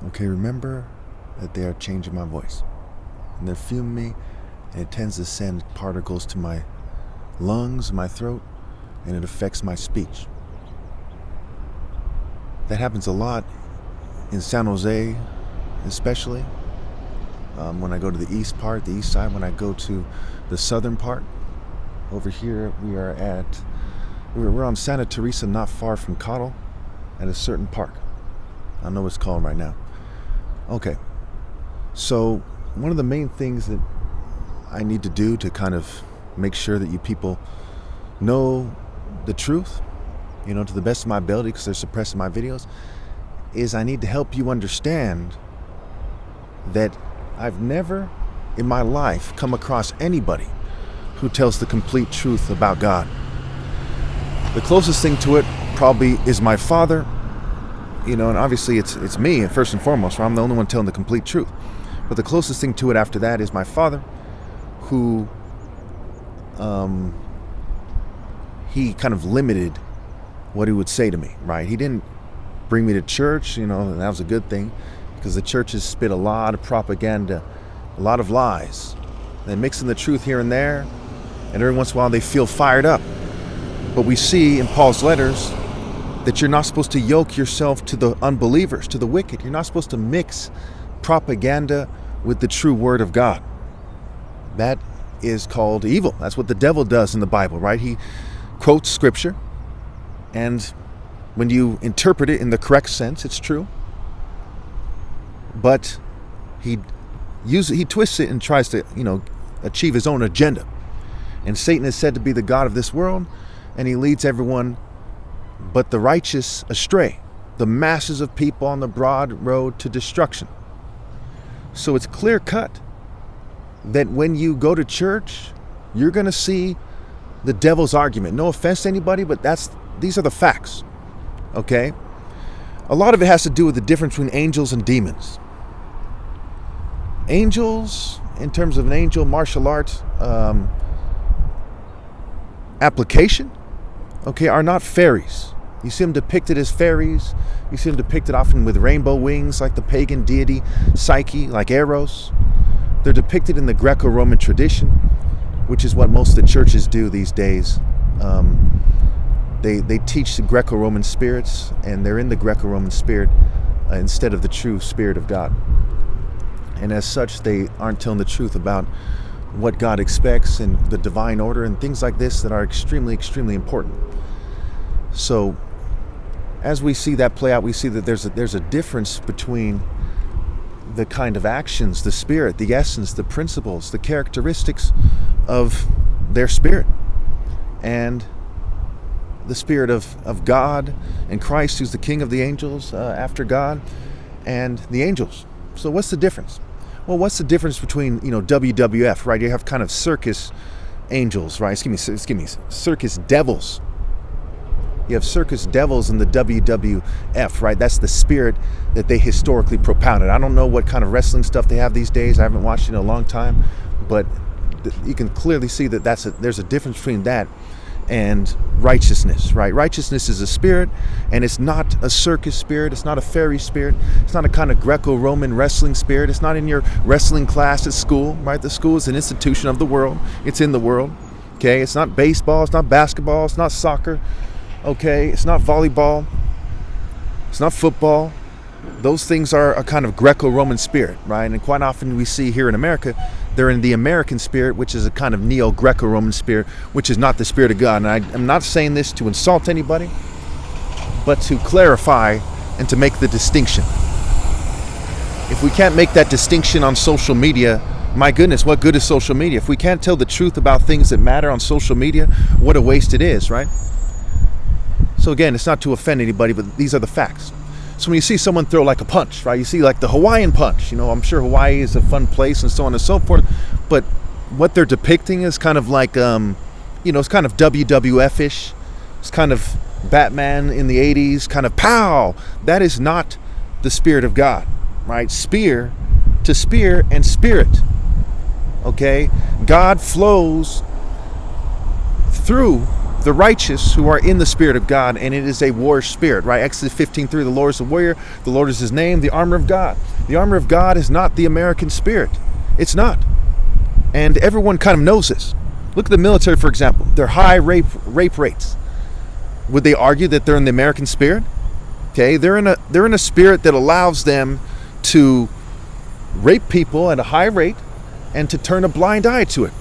Okay, remember that they are changing my voice. And they're fuming me, and it tends to send particles to my lungs, my throat, and it affects my speech. That happens a lot in San Jose, especially. When I go to the east side, when I go to the southern part. Over here, we're on Santa Teresa, not far from Cottle, at a certain park. I don't know what it's called right now. Okay, so one of the main things that I need to do to kind of make sure that you people know the truth, to the best of my ability, because they're suppressing my videos, is I need to help you understand that I've never in my life come across anybody who tells the complete truth about God. The closest thing to it probably is my father, and obviously it's me first and foremost, right? I'm the only one telling the complete truth. But the closest thing to it after that is my father, who he kind of limited what he would say to me, right? He didn't bring me to church, and that was a good thing, because the churches spit a lot of propaganda, a lot of lies. They mix in the truth here and there, and every once in a while they feel fired up. But we see in Paul's letters that you're not supposed to yoke yourself to the unbelievers, to the wicked. You're not supposed to mix propaganda with the true word of God. That is called evil. That's what the devil does in the Bible, right? He quotes scripture, and when you interpret it in the correct sense, it's true. But he twists it and tries to, achieve his own agenda. And Satan is said to be the god of this world, and he leads everyone but the righteous astray, the masses of people on the broad road to destruction. So it's clear cut that when you go to church, you're going to see the devil's argument. No offense to anybody, but these are the facts. Okay? A lot of it has to do with the difference between angels and demons. Angels, in terms of an angel martial arts application, are not fairies. You see them depicted as fairies. You see them depicted often with rainbow wings, like the pagan deity Psyche, like Eros. They're depicted in the Greco-Roman tradition, which is what most of the churches do these days. They teach the Greco-Roman spirits, and they're in the Greco-Roman spirit instead of the true spirit of God. And as such, they aren't telling the truth about what God expects and the divine order and things like this that are extremely, extremely important. So as we see that play out, we see that there's a difference between the kind of actions, the spirit, the essence, the principles, the characteristics of their spirit, and the spirit of God and Christ, who's the king of the angels after God, and the angels. So what's the difference? Well, what's the difference between, WWF, right? You have kind of circus angels, right? Excuse me, circus devils. You have circus devils in the WWF, right? That's the spirit that they historically propounded. I don't know what kind of wrestling stuff they have these days. I haven't watched it in a long time, but you can clearly see that there's a difference between that and righteousness, right? Righteousness is a spirit, and it's not a circus spirit. It's not a fairy spirit. It's not a kind of Greco-Roman wrestling spirit. It's not in your wrestling class at school, right? The school is an institution of the world. It's in the world, okay? It's not baseball. It's not basketball. It's not soccer, okay? It's not volleyball. It's not football. Those things are a kind of Greco-Roman spirit, right? And quite often we see here in America, they're in the American spirit, which is a kind of neo-Greco-Roman spirit, which is not the spirit of God. And I'm not saying this to insult anybody, but to clarify and to make the distinction. If we can't make that distinction on social media, my goodness, what good is social media? If we can't tell the truth about things that matter on social media, what a waste it is, right? So again, it's not to offend anybody, but these are the facts. So when you see someone throw like a punch, right? You see like the Hawaiian punch. I'm sure Hawaii is a fun place and so on and so forth. But what they're depicting is kind of like, it's kind of WWF-ish. It's kind of Batman in the 80s, kind of pow. That is not the spirit of God, right? Spear to spear and spirit, okay? God flows through the righteous who are in the Spirit of God, and it is a warrior spirit, right? Exodus 15:3, the Lord is a warrior, the Lord is his name, the armor of God. The armor of God is not the American spirit. It's not. And everyone kind of knows this. Look at the military, for example. Their high rape rates. Would they argue that they're in the American spirit? Okay, they're in a spirit that allows them to rape people at a high rate and to turn a blind eye to it.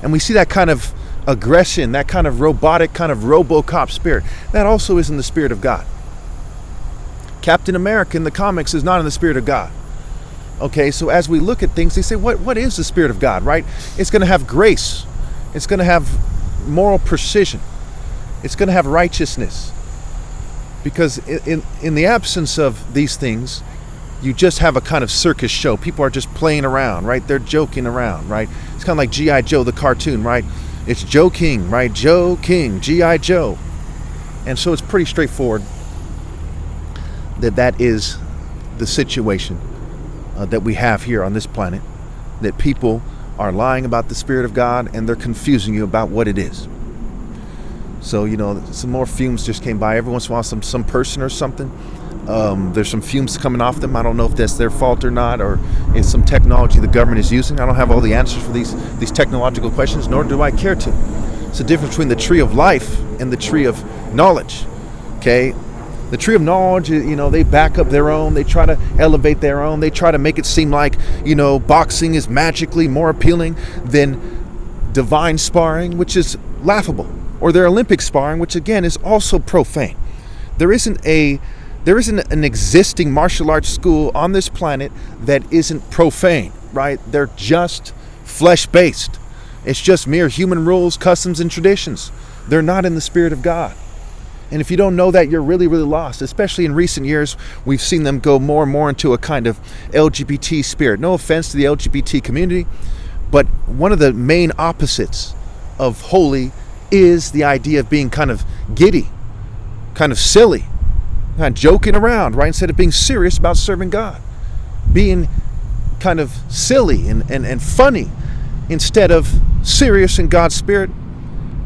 And we see that kind of aggression, that kind of robotic, kind of RoboCop spirit. That also is in the Spirit of God. Captain America in the comics is not in the Spirit of God. Okay, so as we look at things, they say, what is the Spirit of God, right? It's going to have grace. It's going to have moral precision. It's going to have righteousness. Because in the absence of these things, you just have a kind of circus show. People are just playing around, right? They're joking around, right? It's kind of like G.I. Joe, the cartoon, right? It's Joe King, right? Joe King, G.I. Joe. And so it's pretty straightforward that is the situation that we have here on this planet, that people are lying about the Spirit of God and they're confusing you about what it is. So, some more fumes just came by. Every once in a while, some person or something, there's some fumes coming off them. I don't know if that's their fault or not, or it's some technology the government is using. I don't have all the answers for these technological questions, nor do I care to. It's the difference between the tree of life and the tree of knowledge. Okay? The tree of knowledge, they back up their own. They try to elevate their own. They try to make it seem like, boxing is magically more appealing than divine sparring, which is laughable. Or their Olympic sparring, which again is also profane. There isn't an existing martial arts school on this planet that isn't profane, right? They're just flesh-based. It's just mere human rules, customs, and traditions. They're not in the Spirit of God. And if you don't know that, you're really, really lost. Especially in recent years, we've seen them go more and more into a kind of LGBT spirit. No offense to the LGBT community, but one of the main opposites of holy is the idea of being kind of giddy, kind of silly, kind of joking around, right? Instead of being serious about serving God. Being kind of silly and funny instead of serious in God's Spirit.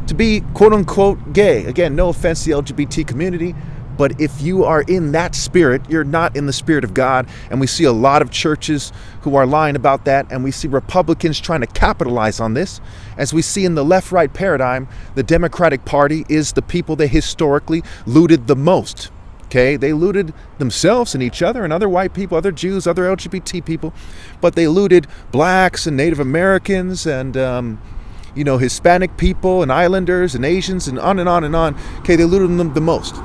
To be quote unquote gay. Again, no offense to the LGBT community, but if you are in that spirit, you're not in the Spirit of God. And we see a lot of churches who are lying about that. And we see Republicans trying to capitalize on this. As we see in the left-right paradigm, the Democratic Party is the people that historically looted the most. Okay, they looted themselves and each other and other white people, other Jews, other LGBT people. But they looted blacks and Native Americans and Hispanic people and islanders and Asians and on and on and on. Okay, they looted them the most.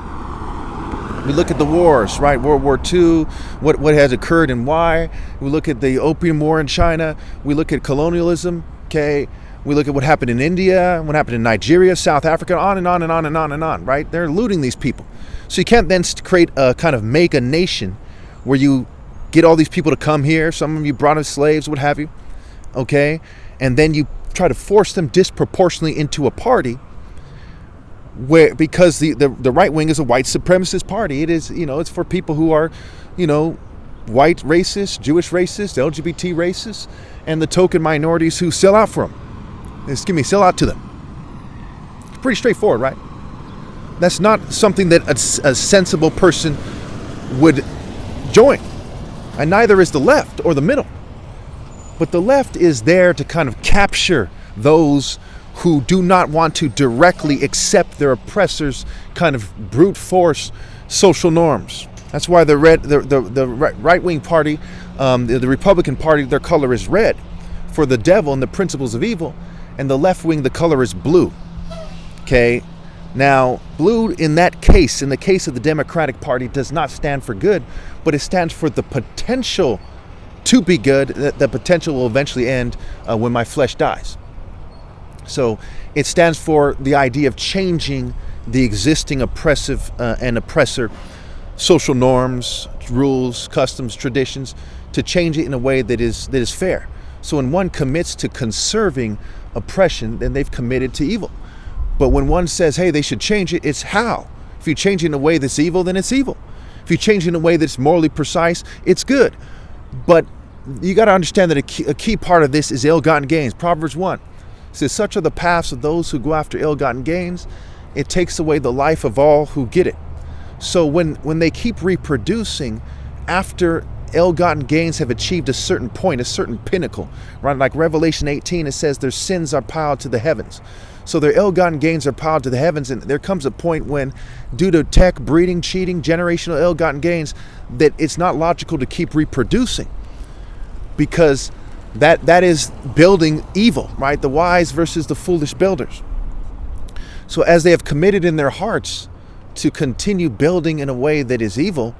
We look at the wars, right? World War II, what has occurred and why. We look at the Opium War in China. We look at colonialism, okay? We look at what happened in India, what happened in Nigeria, South Africa, on and on and on and on and on, right? They're looting these people. So you can't then create a kind of mega nation where you get all these people to come here. Some of you brought as slaves, what have you, okay? And then you try to force them disproportionately into a party because the right wing is a white supremacist party. It is, it's for people who are, white racists, Jewish racists, LGBT racists, and the token minorities who sell out for them. Sell out to them. It's pretty straightforward, right? That's not something that a sensible person would join. And neither is the left or the middle. But the left is there to kind of capture those who do not want to directly accept their oppressors' kind of brute force social norms. That's why the right-wing party, the Republican Party, their color is red for the devil and the principles of evil, and the left wing, the color is blue. Okay, now blue in that case, in the case of the Democratic Party, does not stand for good, but it stands for the potential to be good. The potential will eventually end when my flesh dies. So it stands for the idea of changing the existing oppressive and oppressor social norms, rules, customs, traditions, to change it in a way that is fair. So when one commits to conserving oppression, then they've committed to evil. But when one says, hey, they should change it, it's how. If you change it in a way that's evil, then it's evil. If you change it in a way that's morally precise, it's good. But you got to understand that a key part of this is ill-gotten gains. Proverbs 1 says, such are the paths of those who go after ill-gotten gains, it takes away the life of all who get it. So when they keep reproducing after ill-gotten gains have achieved a certain point, a certain pinnacle, right? Like Revelation 18, it says their sins are piled to the heavens. So their ill-gotten gains are piled to the heavens, and there comes a point when, due to tech, breeding, cheating, generational ill-gotten gains, that it's not logical to keep reproducing, because that is building evil, right? The wise versus the foolish builders. So as they have committed in their hearts to continue building in a way that is evil,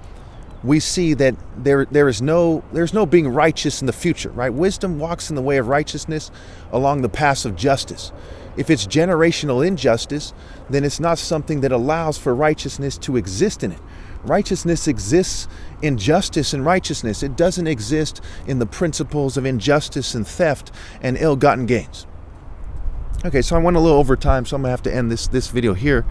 we see that there's no being righteous in the future, right? Wisdom walks in the way of righteousness along the paths of justice. If it's generational injustice, then it's not something that allows for righteousness to exist in it. Righteousness exists in justice and righteousness. It doesn't exist in the principles of injustice and theft and ill-gotten gains. Okay, so I went a little over time, so I'm gonna have to end this video here